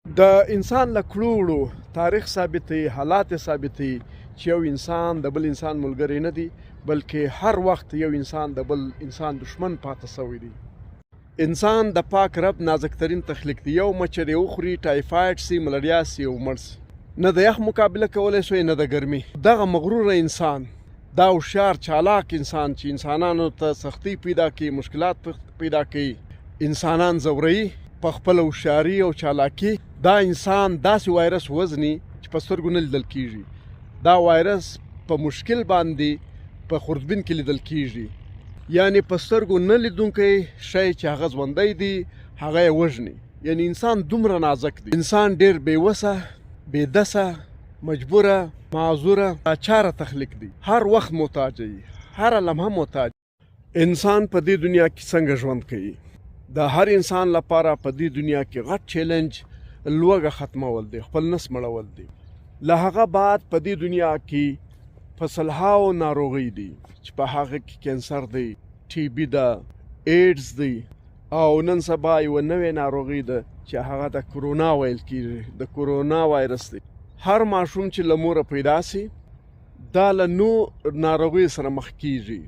د انسان له کړو تاریخ ثابتوي، حالات ثابتوي چې یو انسان د بل انسان ملګری نه دی، بلکې هر وخت یو انسان د بل انسان دشمن پاتې شوی دی. انسان د پاک رب نازکترین تخلیق دی. یو مچر یې وخوري، ټایفاید سي، ملریا سي او مړ سي. نه د یخ مقابله کولی شوی، نه د ګرمي. دغه مغرور انسان، دا هوښیار چالاک انسان چې انسانانو ته سختی پیدا کوي، مشکلات پیدا کوي، انسانان ځوروي په خپله هوښیاري او چالاکي، دا انسان داسې وایرس وزني چې په سترګو نه لیدل کیږي. دا وایرس په مشکل باندې په خوردبین کې لیدل کیږي، یعنی په سترګو نه لیدونکی شی چې هغه ژوندی دی هغه یې وژني. یعنی انسان دومره نازک دی. انسان ډېر بېوسه، بېدسه، مجبوره، معذوره، ناچاره تخلیق دی. هر وخت محتاج دی، هره لمحه محتاج. انسان په دې دنیا کې څنګه ژوند کوي؟ د هر انسان لپاره په دې دنیا کې غټ چیلنج لوږه ختمول دی، خپل نس مړول دی. له هغه بعد په دې دنیا کې په سلهاو ناروغۍ دي چې په هغه کې کینسر دی، ټي بي ده، ایډز دی، او نن سبا یوه نوې ناروغي ده چې هغه د کرونا ویل کېږي، د کرونا وایرس دی. هر ماشوم چې له موره پیدا سي دا له نو ناروغیو سره مخ کیږي.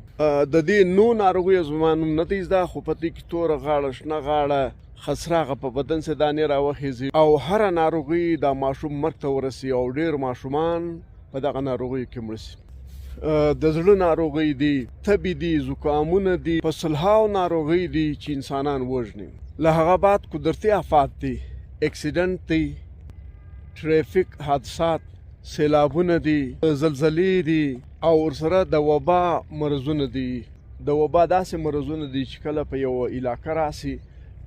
د دې نو ناروغیو زما نوم نه دی زده، خو په دې کې توره غاړه، شنه غاړه، خسراغه په بدن سے دانې راوخیږي، او هره ناروغي دا ماشوم مرګ ته ورسي، او ډېر ماشومان په دغه ناروغیو کې مړه سي. د زړه ناروغۍ دي، تبې دي، زکامونه دي، په سلهاو ناروغۍ دي چې انسانان وژني. له هغه بعد قدرتي آفات دي، اکسیډنټ دی، ټریفیک حادثات، سیلابونه دي، زلزلې دي، او ورسره د وبا مرضونه دي. د وبا داسې مرضونه دي چې کله په یوه علاقه راسي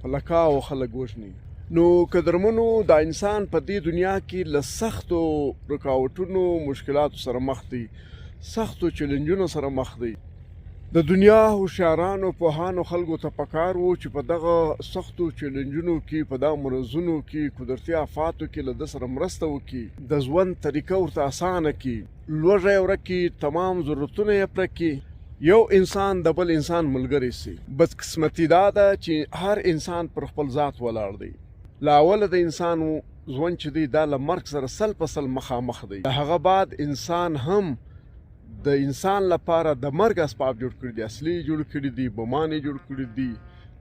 په لکاو خلک وژني. نو قدرمنو دا انسان په دې دنیا کې له سختو رکاوټونو، مشکلاتو سره مخ دی، سختو چیلنجونو سره مخ دی. د دنیا هوښیارانو، پوهانو خلکو ته پکار وو چې په دغه سختو چیلنجونو کې، په دغه مرضونو کې، قدرتي آفاتو کې له ده سره مرسته وکړي، د ژوند طریقه ورته اسانه کړي، لوږه یې ورکړي، تمام ضرورتونه یې پوره کړي، یو انسان د بل انسان ملګری سي. بدقسمتي دا ده چې هر انسان پر خپل ذات ولاړ دی. له اوله د انسان ژوند چې دی دا له مرګ سره سل په سل مخامخ دی. له هغه بعد انسان هم د انسان لپاره د مرګ اسباب جوړ کړي دي، اصلي جوړ کړي دي، بمانې جوړ کړي دي،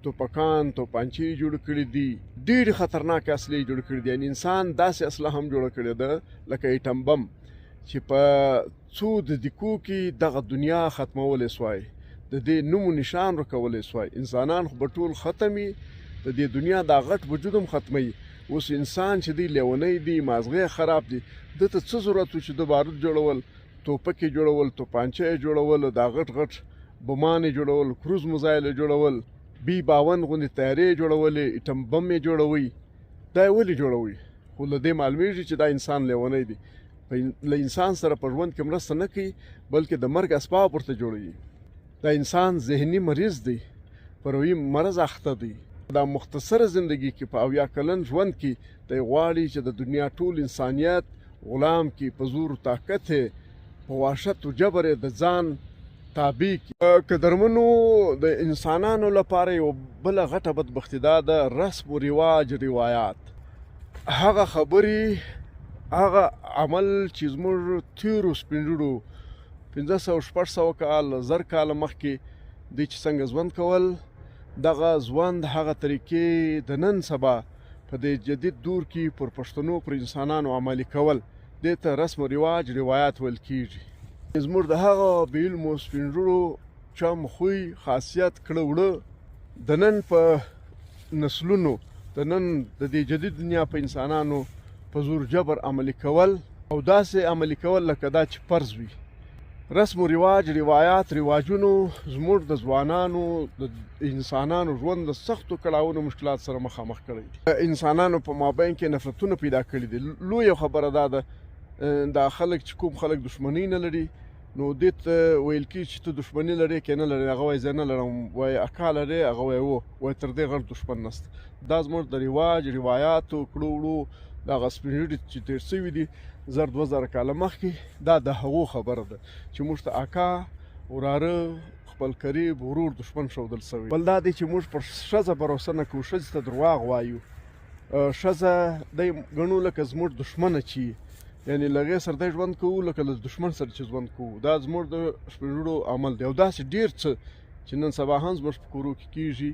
توپکان، توپانچې جوړ کړي دي، ډېرې خطرناک اصلي جوړ کړي دي. یعنی انسان داسې اسلحه هم جوړه کړې ده لکه ایټم بم چې په څو دقیقو کې دغه دنیا ختمولی سوای، د دې نوم و نشان ورکولی سوای. انسانان خو به ټول ختمي، د دې دنیا دا غټ وجود هم ختموي. اوس انسان چې دی لیونی دی، مازغه خراب دی، ده ته څه ضرورت و چې د بارود جوړول، توپکې جوړول، توپانچې جوړول، دا غټ غټ بمانې جوړول، کروز میزایل جوړول، بي 52 غوندې طیارې جوړولې، ایټم بم یې جوړوي. دا یې ولې جوړوي؟ خو له دې معلومیږي چې دا انسان لیونی دی، له انسان سره په ژوند کې مرسته نه کوي، بلکې د مرګ اسباب ورته جوړوي. دا انسان ذهني مریض دی، په روحي مرض اخته دی. دا مختصره زندگی کې په 70 کلن ژوند کې دی غواړي چې د دنیا ټول انسانیت غلام کې په زور طاقت په وحشت و جبر د ځان تابع کړي. قدرمنو د انسانانو لپاره یو بله غټه بدبختي دا ده رسم و رواج، روایات، هغه خبرې، هغه عمل چې زموږ تیرو سپین ږیرو 500-600 کال، 1000 کاله مخکې دوی چې څنګه ژوند کول، دغه ژوند، هغه طریقې د نن سبا په دې جدید دور کې پر پښتنو، پر انسانانو عملي کول، دې ته رسم و رواج، روایات ویل کېږي. زموږ د هغه بې علمو سپین ږیرو چم، خوی، خاصیت، کړه وړه د نن په نسلونو، د نن د دې جدید دنیا په انسانانو په زور جبر عملي کول، او داسې عملي کول لکه دا چې فرض وي. رسم و رواج، روایات، رواجونو زموږ د ځوانانو، د انسانانو ژوند د سختو کړاوونو، مشکلات سره مخامخ کړی دي. انسانانو په مابین کې نفرتونه پیدا کړي دي. لویه خبره دا ده دا خلک چې کوم خلک دښمنۍ نه لري، نو دې ته ویل کېږي چې ته دښمني لرې که نه لرې؟ هغه وایي زه نه لرم. وایي اکا لرې؟ هغه وایي هو. وایي تر دې غټ دښمن نشته. دا زموږ د رواج، روایاتو، کړو وړو دغه سپین ږیري چې تېر شوي دي 1000-2000 کاله مخکې، دا د هغو خبره ده چې موږ ته اکا، وراره، خپل قریب، ورور، دښمن ښودل شوی. بل دا دی چې موږ پر ښځه بروسه نه کوو، ښځې ته درواغ وایو. ښځه دی ګڼو لکه زموږ دښمنه چې یعنې له هغې سره دی ژوند کوو لکه له دښمن سره چې ژوند کوو. دا زموږ د سپین ږیرو عمل دی او داسې ډېر څه چې نن سبا هم زموږ په کورو کې کېږي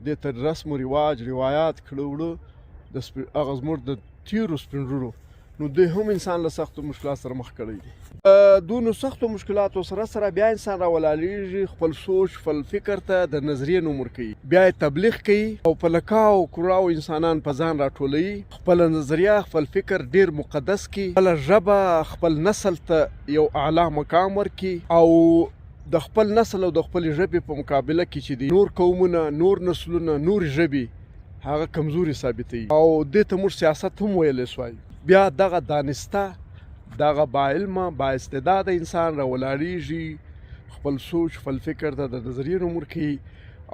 دې ته رسم و رواج روایات کړه وړه د هغه زموږ د تېرو سپین ږیرو نو دوی هم انسان له سختو مشکلاتو سره مخ کړی دی. دونو سختو مشکلاتو سره بیا انسان راولاړېږي خپل سوچ خپل فکر ته د نظریې نوم ورکوي، بیا یې تبلیغ کوي او په لکاو کراو انسانان په ځان راټولوي، خپله نظریه خپل فکر ډېر مقدس کړي، خپله ژبه خپل نسل ته یو اعلی مقام ورکړي او د خپل نسل او د خپلې ژبې په مقابله کې چې دي نور قومونه نور نسلونه نور ژبې هغه کمزوري ثابتوي او دې ته موږ سیاست هم ویلی سوای. بیا دغه دانسته دغه باعلمه بااستعداده انسان راولاړېږي خپل سوچ خپل فکر ته د نظریې نوم ورکوي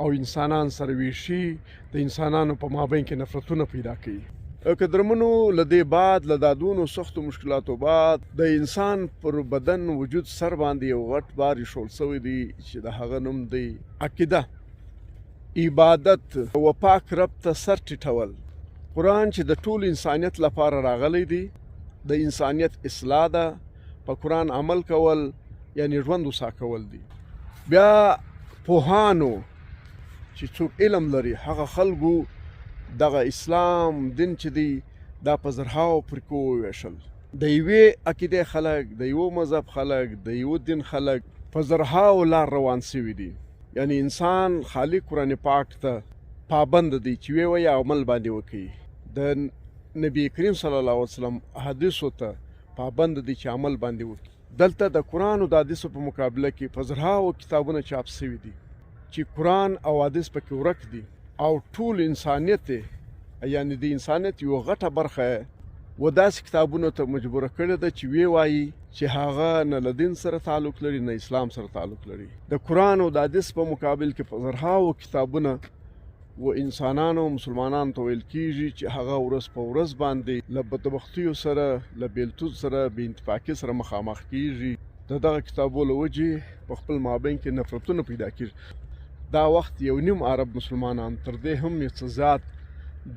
او انسانان سره ویشي د انسانانو په مابین کې نفرتونه پیدا کوي. که درمنو له دې بعد له دا دونو سختو مشکلاتو بعد د انسان پر بدن وجود سر باندې یو غټ بار ایښول سوی دی چې د هغه نوم دی عقیده، عبادت و پاک رب ته سر ټیټول. قرآن چې د ټول انسانیت لپاره راغلی دی، د انسانیت اصلاح ده، په قرآن عمل کول یعنی ژوند وسا کول دی. بیا پوهانو چې څوک علم لري هغه خلکو دغه اسلام دین چې دی دا په زرهاو فرقو وویشل، د یوې عقیدې خلک د یوه مذهب خلک د یوه دین خلک په زرهاو لار روان سوي دي. یعنی انسان خالق قرآن پاک ته پابند دی چې ویې وایي عمل باندې وکړي، د نبی کریم صلی الله علیه وسلم حدیثو ته پابند دی چې عمل باندې وکړي. دلته د قرآن او د حدیثو په مقابله کې په زرهاو کتابونه چاپ سوي دي چې قرآن او حدیث پکې ورک دي او ټول انسانیت یعنی د انسانیت یو غټه برخه و داسې کتابونو ته مجبوره کړې ده چې ویې وایي چې هغه نه له دین سره تعلق لري نه اسلام سره تعلق لري. د قرآن او د حدیث په مقابل کې په زرهاو کتابونه و انسانانو مسلمانانو ته ویل کېږي چې هغه ورځ په ورځ باندې له بدبختیو سره له بیلتون سره بې اتفاقۍ سره مخامخ کېږي. د دغه کتابو له وجې په خپل مابین کې نفرتونه پیدا کېږي. دا وخت یو نیم عرب مسلمانان تر دې هم څه زیات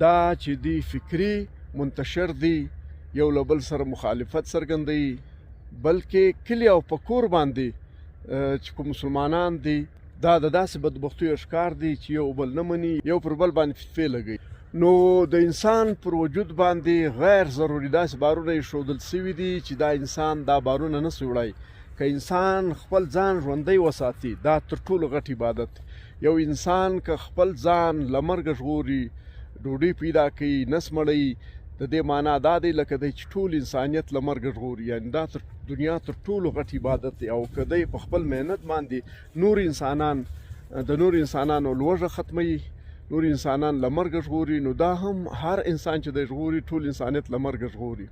دا چې دی فکري منتشر دی یو له بل سره مخالفت څرګندوي، بلکې کلي او په کور باندې چې کوم مسلمانان دي دا د داسې بدبختیو ښکار دی چې یو بل نه مني، یو پر بل باندې فتوې لګوي. نو د انسان پر وجود باندې غیر ضروري داسې بارونه ایښودل سوي دي چې دا انسان دا بارونه نه سي وړی. که انسان خپل ځان ژوندی وساتي دا تر ټولو غټ عبادت. یو انسان که خپل ځان له مرګه ژغوري، ډوډۍ پیدا کوي، نس مړوي، د دې معنا دا دی لکه دی چې ټول انسانیت له مرګه ژغوري. یعنې دا تر دنیا تر ټولو غټ عبادت دی او که دی په خپل محنت باندې نور انسانان د نور انسانانو لوږه ختموي، نور انسانان له مرګه ژغوري، نو دا هم هر انسان چې دی ژغوري ټول انسانیت له مرګه ژغوري.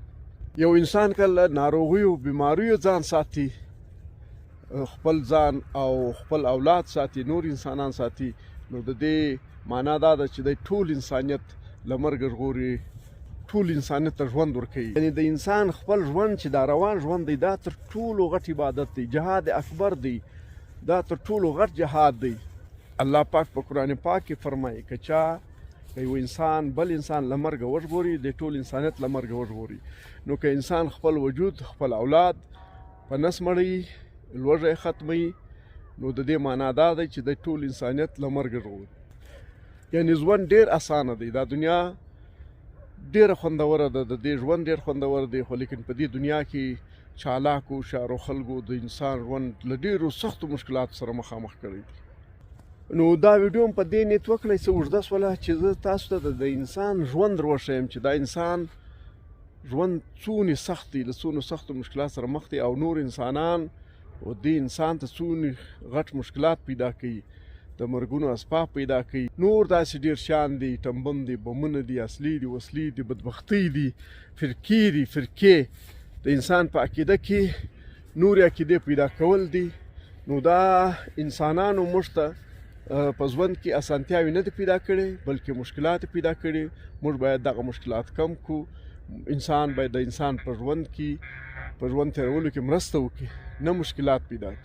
یو انسان که له ناروغیو بیماریو ځان ساتي، خپل ځان او خپل اولاد ساتي، نور انسانان ساتي، نو د دې معنا دا ده چې دی ټول انسانیت له مرګه ژغوري، ټول انسانیت ته ژوند ورکوي. یعنې د انسان خپل ژوند چې دا روان ژوند دی دا تر ټولو غټ عبادت دی، جهاد اکبر دی، دا تر ټولو غټ جهاد دی. الله پاک په قرآن پاک کې فرمایي که چا یو انسان بل انسان له مرګه وژغوري د ټول انسانیت له مرګه وژغوري. نو که انسان خپل وجود خپل اولاد په نس مړوي، لوږه یې ختموي، نو د دې معنا دا دی چې د ټول انسانیت له مرګه ژغوري. یعنې ژوند ډېر اسانه دی، دا دنیا ډېره خوندوره ده، د دې ژوند ډېر خوندور دی، خو لیکن په دې دنیا کې چالاکو هوښیارو خلکو د انسان ژوند له ډېرو سختو مشکلاتو سره مخامخ کړی دی. نو دا ویډیو هم په دې نیت وکړی څه اوږده شوله چې زه تاسو ته د انسان ژوند روښیم چې دا انسان ژوند څونه سخت دی، له څونه سختو مشکلاتو سره مخ دی او نور انسانان او دې انسان ته څونه غټ مشکلات پیدا کوي، د مرګونو اسباب پیدا کوي، نور داسې ډېر شیان دي، ټمبم دي، بمونه دي، اصلي دي، وسلې دي، بدبختۍ دي، فرقې دي، فرقې د انسان په عقیده کې نورې عقیدې پیدا کول دي. نو دا انسانانو موږ ته په ژوند کې اسانتیاوې نه دي پیدا کړې بلکې مشکلات پیدا کړي. موږ باید دغه مشکلات کم کړو. انسان باید د انسان په ژوند کې په ژوند تېرولو کې مرسته وکړي، نه مشکلات پیدا کړي.